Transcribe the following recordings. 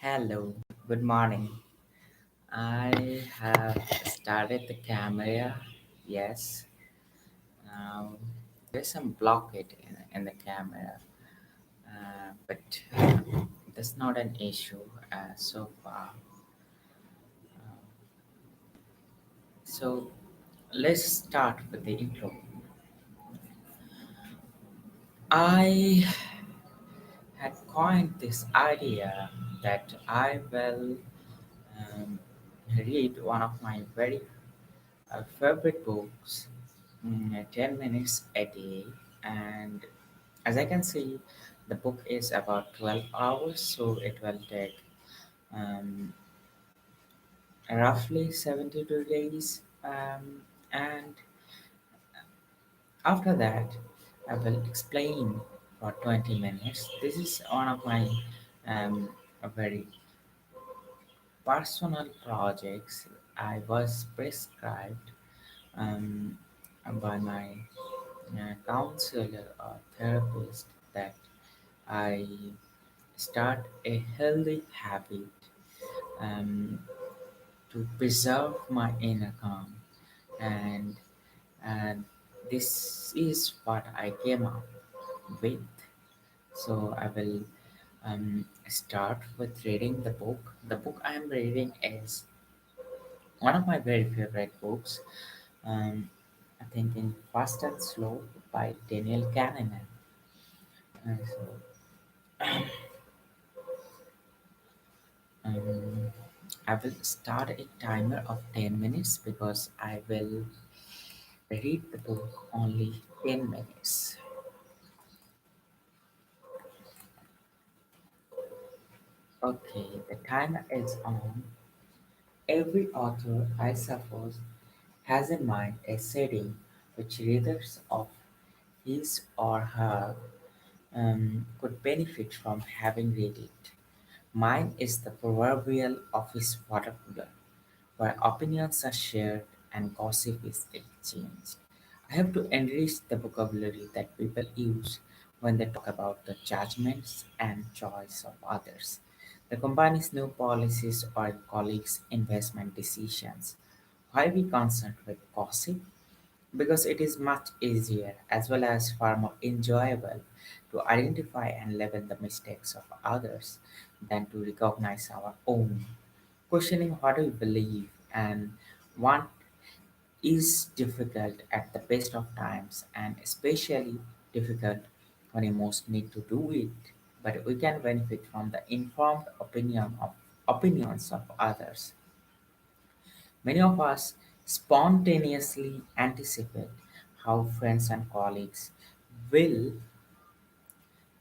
Hello, good morning. I have started the camera. Yes, now there's some blockage in the camera, but that's not an issue so far. So let's start with the intro. I had coined this idea that I will um, read one of my very favorite books 10 minutes a day, and as I can see, the book is about 12 hours, so it will take um, roughly 72 days. And after that, I will explain for 20 minutes. This is one of my a very personal projects. I was prescribed um, by my counselor or therapist that I start a healthy habit um, to preserve my inner calm, and and this is what I came up with. So I will start with reading the book. The book I am reading is one of my very favorite books. Um, I think in Fast and Slow by Daniel Kahneman. So Um, I will start a timer of 10 minutes because I will read the book only 10 minutes. Okay, the timer is on. Every author, I suppose, has in mind a setting which readers of his or her could benefit from having read it. Mine is the proverbial office water cooler, where opinions are shared and gossip is exchanged. I have to enrich the vocabulary that people use when they talk about the judgments and choice of others, the company's new policies or colleagues' investment decisions. Why we concerned with gossip? Because it is much easier as well as far more enjoyable to identify and label the mistakes of others than to recognize our own. Questioning what we believe and want is difficult at the best of times and especially difficult when you most need to do it. But we can benefit from the informed opinions of others. Many of us spontaneously anticipate how friends and colleagues will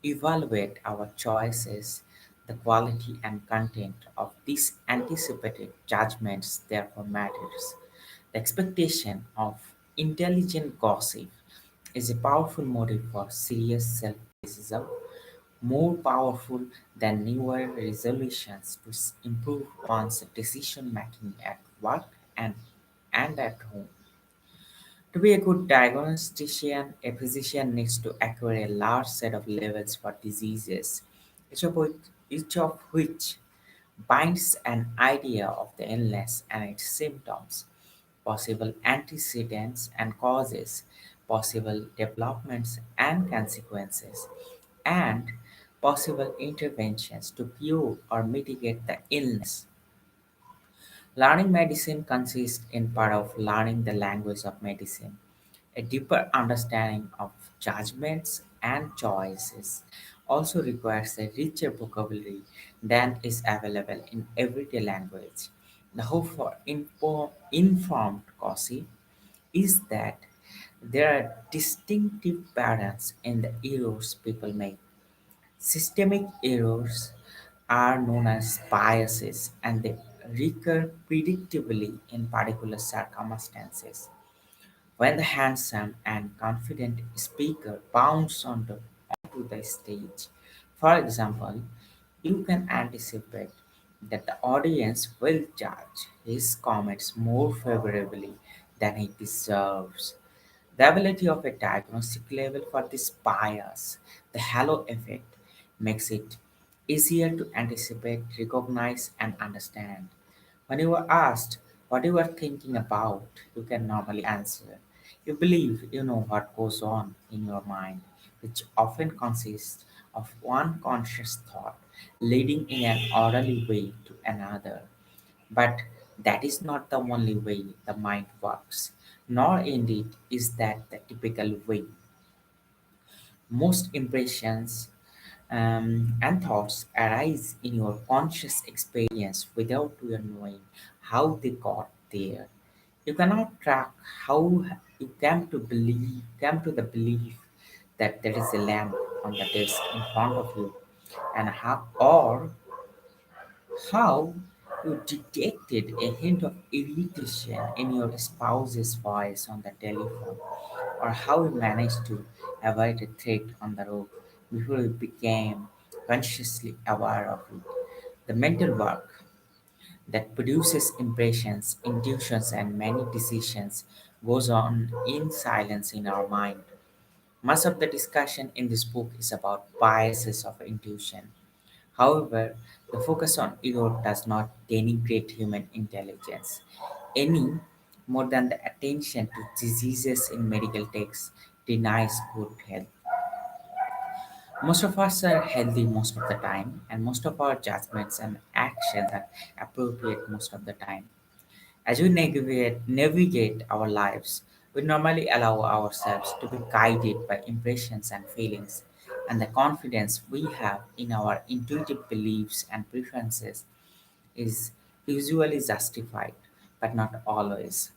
evaluate our choices. The quality and content of these anticipated judgments therefore matters. The expectation of intelligent gossip is a powerful motive for serious self-criticism, more powerful than newer resolutions to improve one's decision making at work and at home. To be a good diagnostician, a physician needs to acquire a large set of labels for diseases, each of which binds an idea of the illness and its symptoms, possible antecedents and causes, possible developments and consequences, and possible interventions to cure or mitigate the illness. Learning medicine consists in part of learning the language of medicine. A deeper understanding of judgments and choices also requires a richer vocabulary than is available in everyday language. The hope for informed gossip is that there are distinctive patterns in the errors people make. Systemic errors are known as biases and they recur predictably in particular circumstances. When the handsome and confident speaker bounds onto the stage, for example, you can anticipate that the audience will judge his comments more favorably than he deserves. The ability of a diagnostic label for this bias, the halo effect, makes it easier to anticipate, recognize, and understand. When you are asked what you are thinking about, you can normally answer. You believe you know what goes on in your mind, which often consists of one conscious thought leading in an orderly way to another. But that is not the only way the mind works, nor indeed is that the typical way. Most impressions and thoughts arise in your conscious experience without you knowing how they got there. You cannot track how you came to the belief that there is a lamp on the desk in front of you, and how you detected a hint of irritation in your spouse's voice on the telephone, or how you managed to avoid a threat on the road before you became consciously aware of it. The mental work that produces impressions, intuitions, and many decisions goes on in silence in our mind. Much of the discussion in this book is about biases of intuition. However, the focus on ego does not denigrate human intelligence any more than the attention to diseases in medical texts denies good health. Most of us are healthy most of the time, and most of our judgments and actions are appropriate most of the time. As we navigate our lives, we normally allow ourselves to be guided by impressions and feelings, and the confidence we have in our intuitive beliefs and preferences is usually justified, but not always.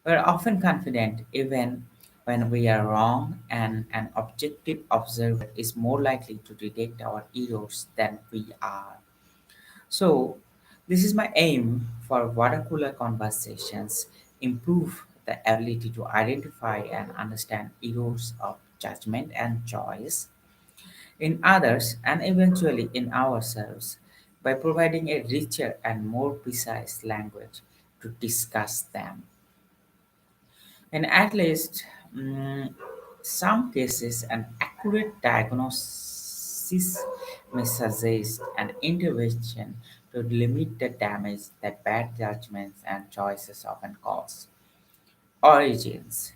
We are often confident even when we are wrong, and an objective observer is more likely to detect our errors than we are. So, this is my aim for water cooler conversations improve the ability to identify and understand errors of judgment and choice in others and eventually in ourselves by providing a richer and more precise language to discuss them. In at least some cases, an accurate diagnosis may suggest an intervention to limit the damage that bad judgments and choices often cause. Origins.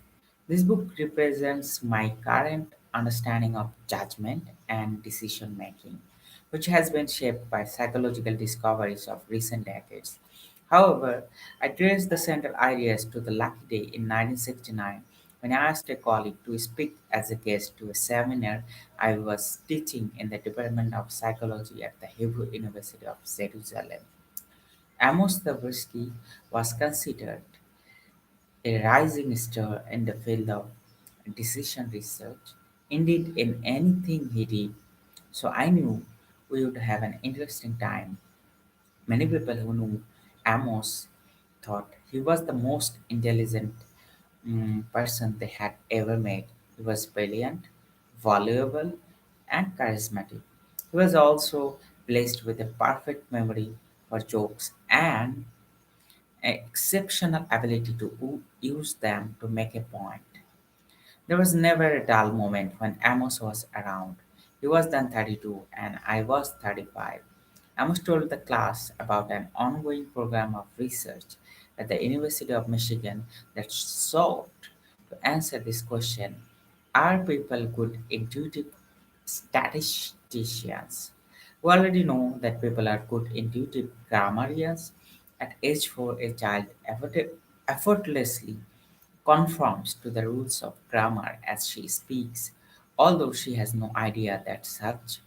This book represents my current understanding of judgment and decision making, which has been shaped by psychological discoveries of recent decades. However, I trace the central ideas to the lucky day in 1969 when I asked a colleague to speak as a guest to a seminar I was teaching in the Department of Psychology at the Hebrew University of Jerusalem. Amos Tversky was considered a rising star in the field of decision research, indeed in anything he did, so I knew we would have an interesting time. Many people who knew Amos thought he was the most intelligent person they had ever met. He was brilliant, valuable, and charismatic. He was also blessed with a perfect memory for jokes and an exceptional ability to use them to make a point. There was never a dull moment when Amos was around. He was then 32 and I was 35. Amos told the class about an ongoing program of research at the University of Michigan that sought to answer this question: are people good intuitive statisticians? We already know that people are good intuitive grammarians. At age 4, a child effortlessly conforms to the rules of grammar as she speaks, although she has no idea that such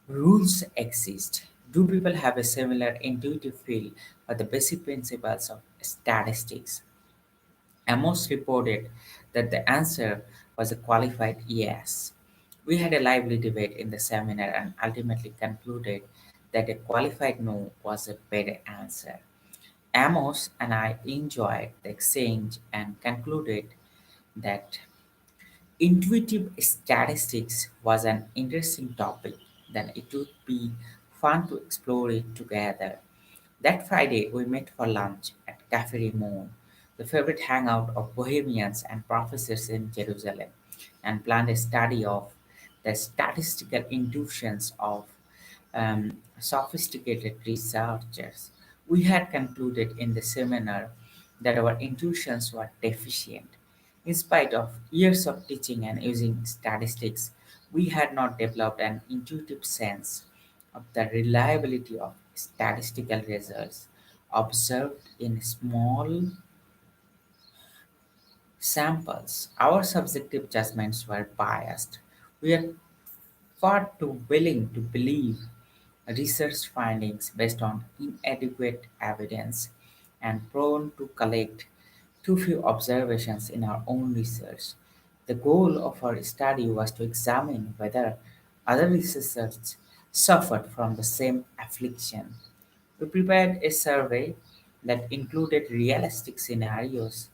rules exist. Do people have a similar intuitive feel for the basic principles of statistics? Amos reported that the answer was a qualified yes. We had a lively debate in the seminar and ultimately concluded that a qualified no was a better answer. Amos and I enjoyed the exchange and concluded that intuitive statistics was an interesting topic, then it would be fun to explore it together. That Friday, we met for lunch at Cafe Ramon, the favorite hangout of bohemians and professors in Jerusalem, and planned a study of the statistical intuitions of sophisticated researchers. We had concluded in the seminar that our intuitions were deficient. In spite of years of teaching and using statistics, we had not developed an intuitive sense of the reliability of statistical results observed in small samples. Our subjective judgments were biased. We are far too willing to believe research findings based on inadequate evidence and prone to collect too few observations in our own research. The goal of our study was to examine whether other researchers suffered from the same affliction. We prepared a survey that included realistic scenarios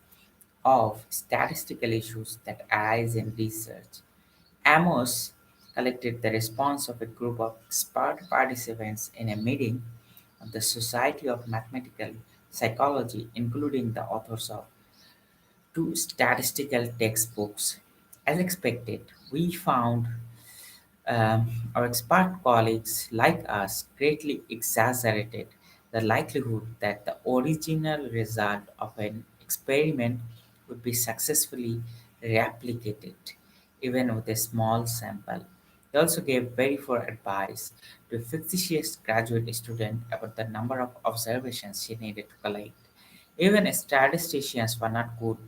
of statistical issues that arise in research. Amos collected the response of a group of expert participants in a meeting of the Society of Mathematical Psychology, including the authors of two statistical textbooks. As expected, we found our expert colleagues, like us, greatly exaggerated the likelihood that the original result of an experiment would be successfully replicated, even with a small sample. They also gave very poor advice to a fictitious graduate student about the number of observations she needed to collect. Even statisticians were not good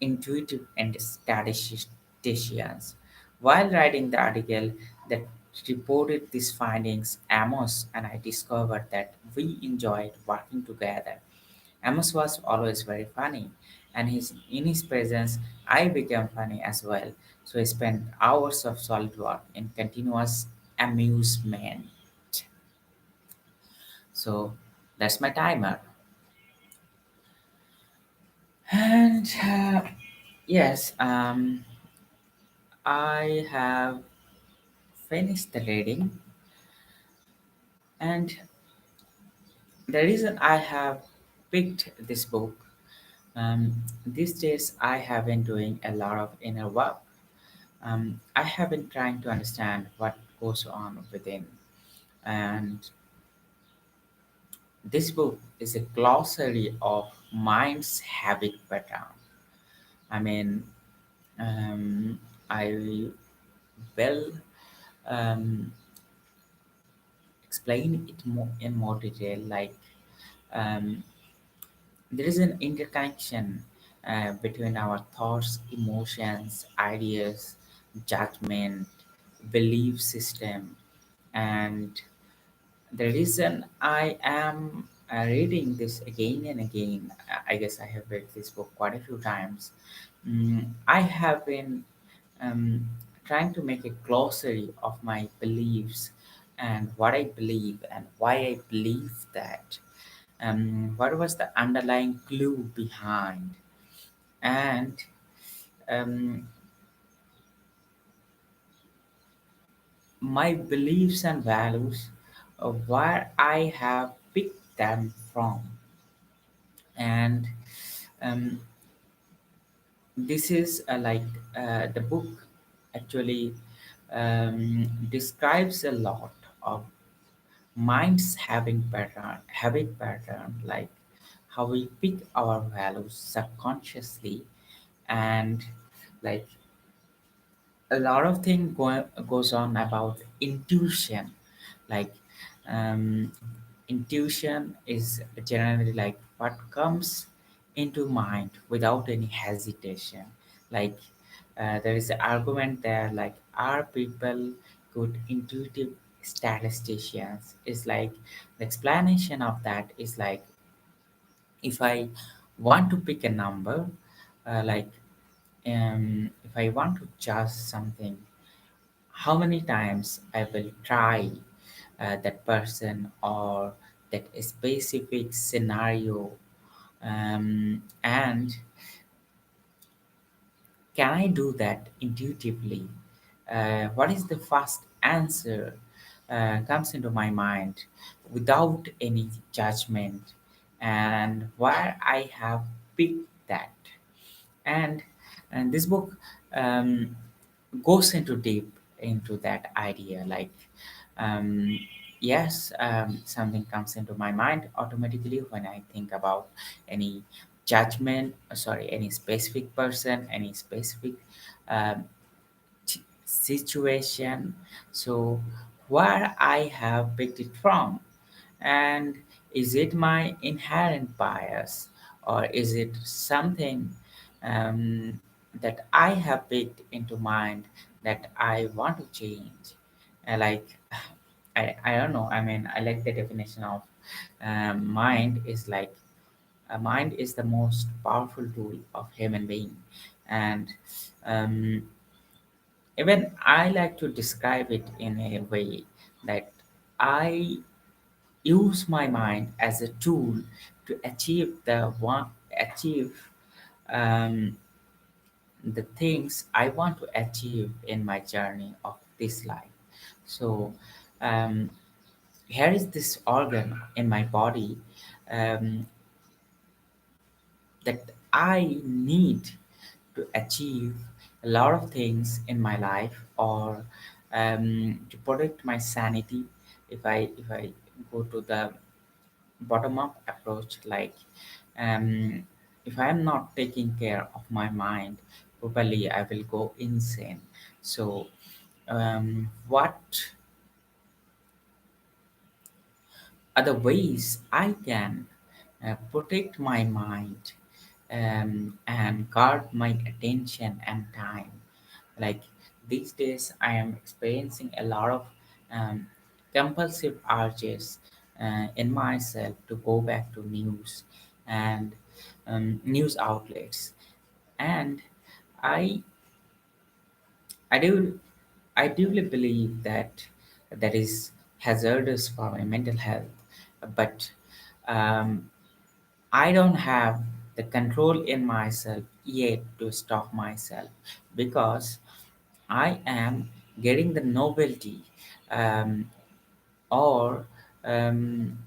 intuitive and statisticians. While writing the article that reported these findings, Amos and I discovered that we enjoyed working together. Amos was always very funny, and in his presence, I became funny as well. So I spent hours of solid work in continuous amusement. So that's my timer. And yes, I have finished the reading, and the reason I have picked this book, these days I have been doing a lot of inner work. I have been trying to understand what goes on within, and this book is a glossary of mind's habit pattern. I mean, I will um, explain it more in more detail, like um, there is an interconnection between our thoughts, emotions, ideas, judgment, belief system, and the reason I am reading this again and again, I guess I have read this book quite a few times. I have been um, trying to make a glossary of my beliefs and what I believe and why I believe that. What was the underlying clue behind? And um, my beliefs and values, where I have picked them from. And um, this is the book actually describes a lot of minds having habit pattern, like how we pick our values subconsciously, and like a lot of thing goes on about intuition, like um, intuition is generally like what comes into mind without any hesitation. Like there is an argument there, like are people good intuitive statisticians? Is like the explanation of that is like if I want to pick a number, like if I want to judge something, how many times I will try that person or that specific scenario, and can I do that intuitively? What is the first answer comes into my mind without any judgment, and why I have picked that? And and this book um, goes into deep into that idea, like Um, yes, something comes into my mind automatically when I think about any any specific person, any specific um, situation. So, where I have picked it from, and is it my inherent bias, or is it something um, that I have picked into mind that I want to change? Like, I don't know. I mean, I like the definition of mind is like a mind is the most powerful tool of human being, and um, even I like to describe it in a way that I use my mind as a tool to achieve um, the things I want to achieve in my journey of this life. So um, here is this organ in my body um, that I need to achieve a lot of things in my life, or to protect my sanity. If I go to the bottom up approach, like um, if I'm not taking care of my mind properly, I will go insane. So what are the ways I can protect my mind and guard my attention and time? Like these days, I am experiencing a lot of um, compulsive urges in myself to go back to news and news outlets, and I I do I deeply believe that that is hazardous for my mental health, but um, I don't have the control in myself yet to stop myself, because I am getting the novelty, um, or um,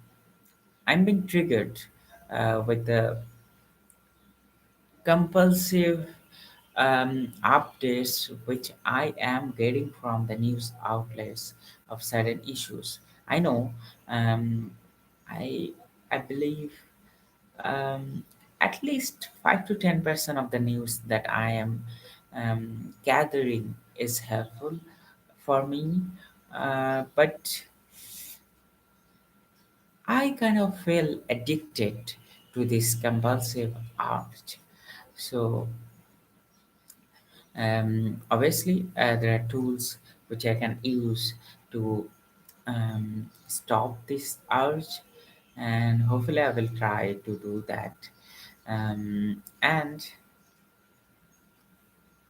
I'm being triggered with the compulsive updates which I am getting from the news outlets of certain issues. I know, um, I I believe at least 5 to 10% of the news that I am gathering is helpful for me, but I kind of feel addicted to this compulsive art. So obviously, there are tools which I can use to stop this urge, and hopefully, I will try to do that. And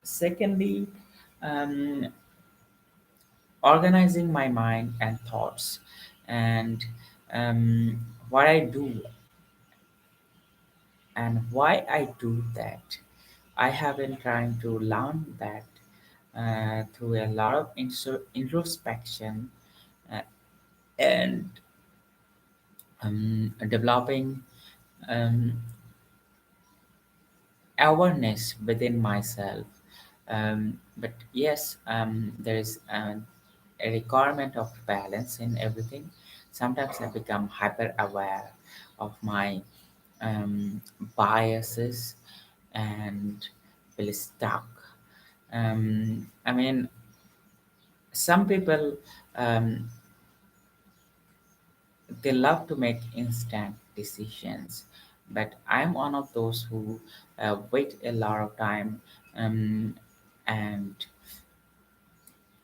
secondly, um, organizing my mind and thoughts, and what I do and why I do that. I have been trying to learn that through a lot of introspection uh, and developing um, awareness within myself. But yes, there is a requirement of balance in everything. Sometimes I become hyper aware of my biases and feel stuck. I mean, some people um, they love to make instant decisions, but I'm one of those who wait a lot of time, um, and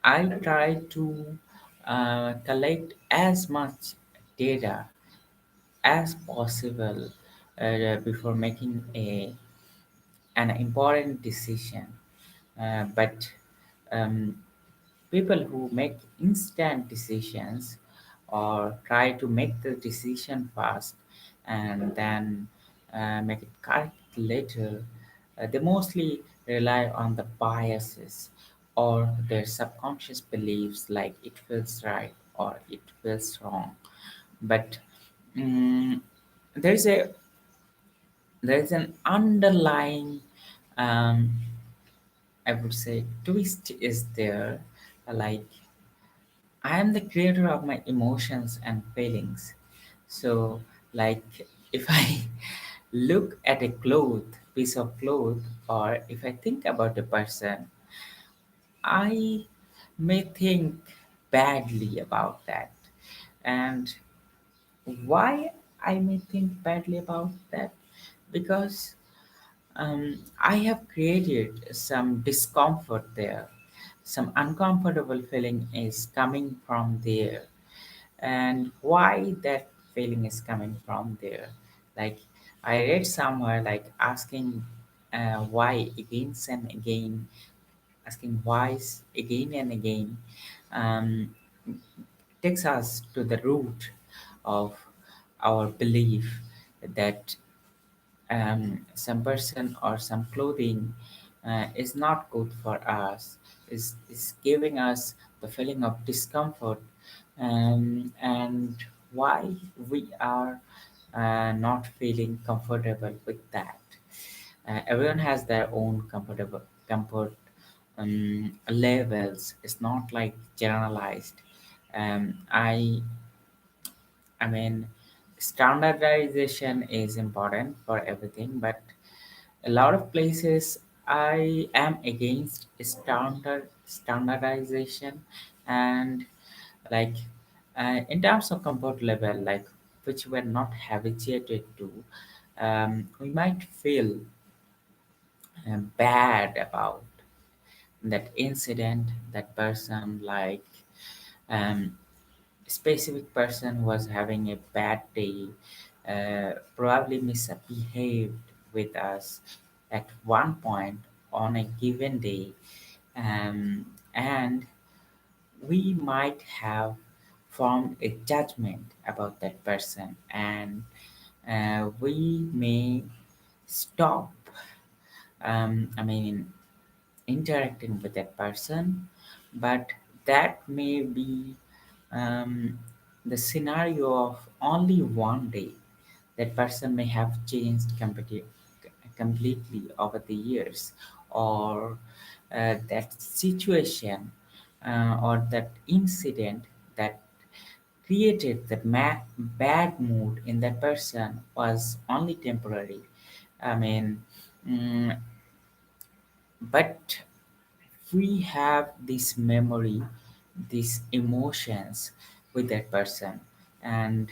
I try to collect as much data as possible before making an important decision. But um, people who make instant decisions or try to make the decision fast and then make it correct later, they mostly rely on the biases or their subconscious beliefs, like it feels right or it feels wrong. But mm there's a there's an underlying um, I would say twist is there, like I am the creator of my emotions and feelings. So, like, if I look at a piece of cloth, or if I think about a person, I may think badly about that. And why I may think badly about that? Because I have created some discomfort there. Some uncomfortable feeling is coming from there. And why that feeling is coming from there? Like, I read somewhere, like asking why again and again, asking why again and again, um, takes us to the root of our belief that some person or some clothing is not good for us, is giving us the feeling of discomfort, and why we are not feeling comfortable with that. Everyone has their own comfort levels. It's not like generalized. I mean, standardization is important for everything, but a lot of places I am against standardization, and like in terms of comfort level, like which we're not habituated to, we might feel bad about that incident, that person, like um, specific person was having a bad day, probably misbehaved with us at one point on a given day, and we might have formed a judgment about that person, and we may stop, I mean, interacting with that person, but that may be um, the scenario of only one day. That person may have changed completely over the years, or that situation or that incident that created that bad mood in that person was only temporary. I mean, mm, but we have this memory, these emotions with that person, and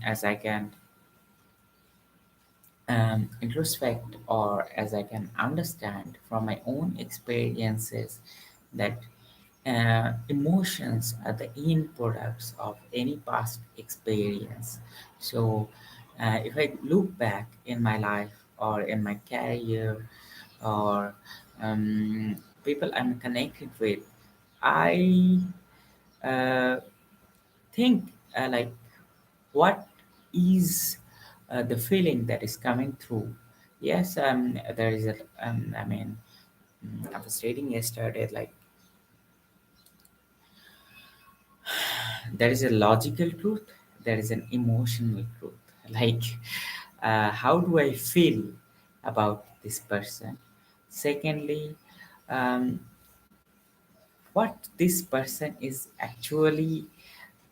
as I can introspect, or as I can understand from my own experiences, that emotions are the end products of any past experience. So if I look back in my life or in my career, or people I'm connected with, I uh, think like, what is the feeling that is coming through? Yes, there is a, I mean, I was reading yesterday, like, there is a logical truth, there is an emotional truth. Like, how do I feel about this person? Secondly, um, what this person is actually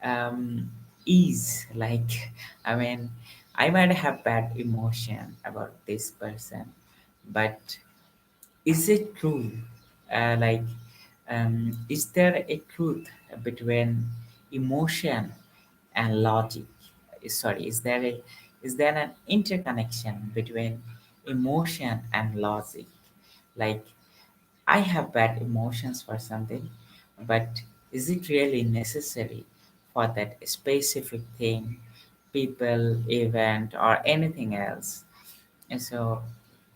um, is like. I mean, I might have bad emotion about this person, but is it true? Like, is there a truth between emotion and logic? Sorry, is there an interconnection between emotion and logic? Like, I have bad emotions for something, but is it really necessary for that specific thing, people, event, or anything else? And so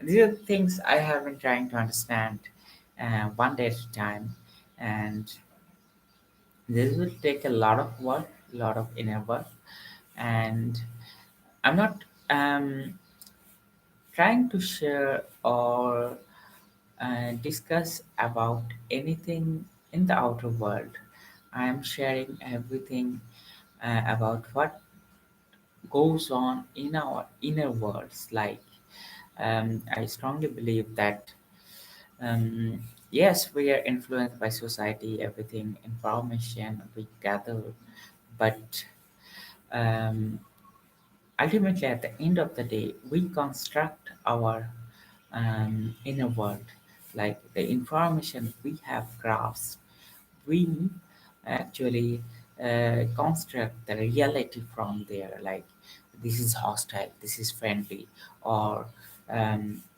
these are the things I have been trying to understand one day at a time. And this will take a lot of work, a lot of inner work. And I'm not trying to share or discuss about anything in the outer world. I am sharing everything about what goes on in our inner worlds. Like, I strongly believe that Yes, we are influenced by society, everything, information we gather, but um, ultimately, at the end of the day, we construct our inner world, like the information we have grasped. We actually construct the reality from there, like this is hostile, this is friendly, or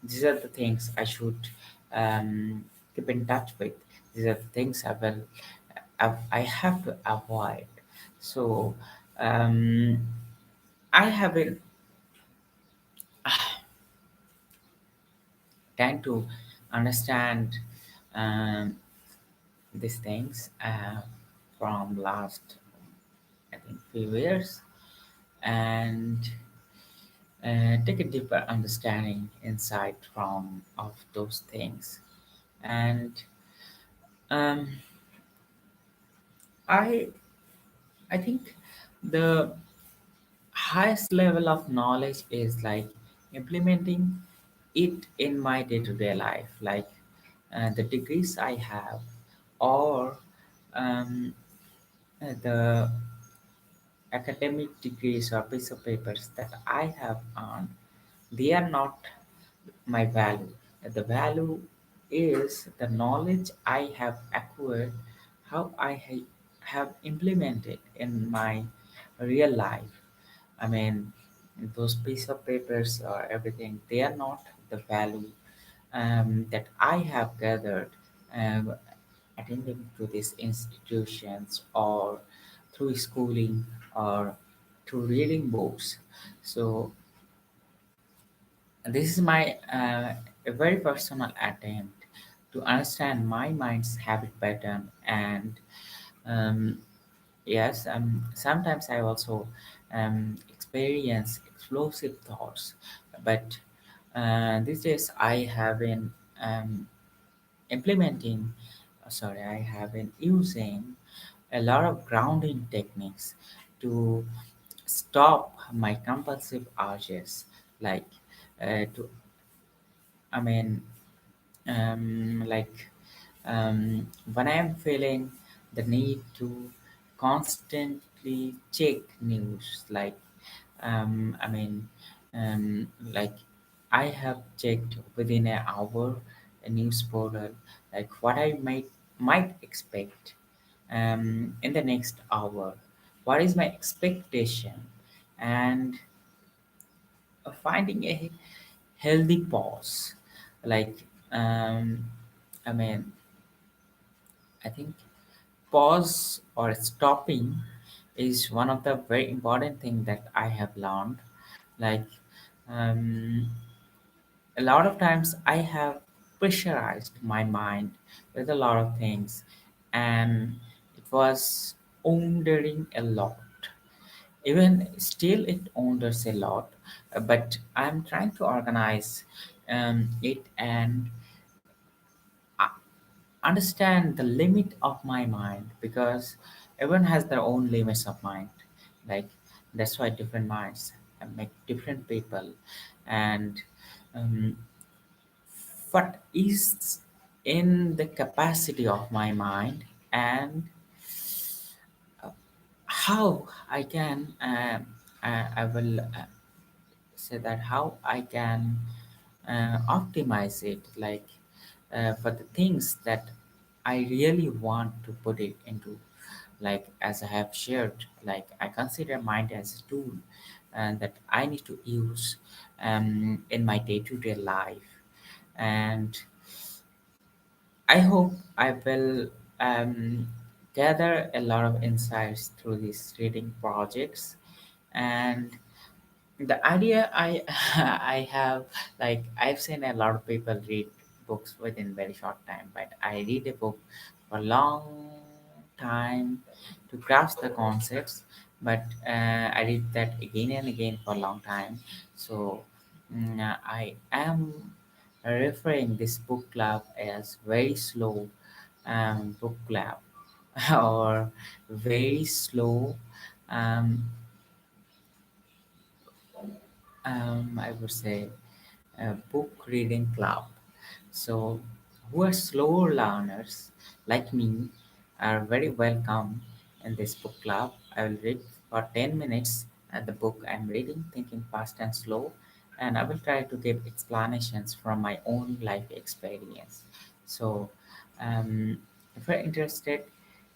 these are the things I should keep in touch with. These are the things I have to avoid. So um, I have been trying to understand um, these things from last, I think, few years, and take a deeper understanding insight from of those things. And um, I I think the highest level of knowledge is like implementing it in my day-to-day life, like the degrees I have, or um, the academic degrees or piece of papers that I have earned, they are not my value. The value is the knowledge I have acquired, how have implemented in my real life. I mean, those piece of papers or everything, they are not the value that I have gathered um, attending to these institutions or through schooling or through reading books. So this is my a very personal attempt to understand my mind's habit pattern and um, yes, sometimes I also experience explosive thoughts, but these days I have been implementing, sorry, I have been using a lot of grounding techniques to stop my compulsive urges, like to, I mean, like when I am feeling the need to constantly check news, like I mean, like I have checked within an hour a news portal, like what I might expect in the next hour. What is my expectation, and finding a healthy pause, like I mean, I think pause or stopping is one of the very important thing that I have learned. Like um, a lot of times I have pressurized my mind with a lot of things, and it was wondering a lot. Even still, it wonders a lot, but I'm trying to organize it and understand the limit of my mind, because everyone has their own limits of mind, like that's why different minds make different people. And um, what is in the capacity of my mind, and how I can I will say that how I can optimize it, like for the things that I really want to put it into. Like as I have shared, like I consider mind as a tool and that I need to use in my day-to-day life. And I hope I will gather a lot of insights through these reading projects. And the idea I I have, like I've seen a lot of people read books within very short time, but I read a book for a long time to grasp the concepts. But I read that again and again for a long time. So I am referring this book club as very slow book club or very slow um, I would say a book reading club. So who are slow learners like me are very welcome in this book club. I will read for 10 minutes at the book I'm reading, thinking fast and slow, and I will try to give explanations from my own life experience. So, if you're interested,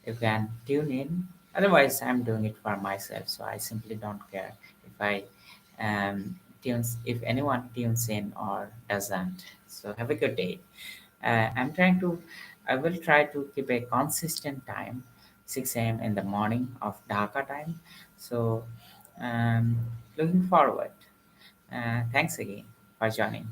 you can tune in. Otherwise, I'm doing it for myself, so I simply don't care if I tunes if anyone tunes in or doesn't. So have a good day. I'm trying to, I will try to keep a consistent time, 6 a.m. in the morning of Dhaka time. So, looking forward. Thanks again for joining.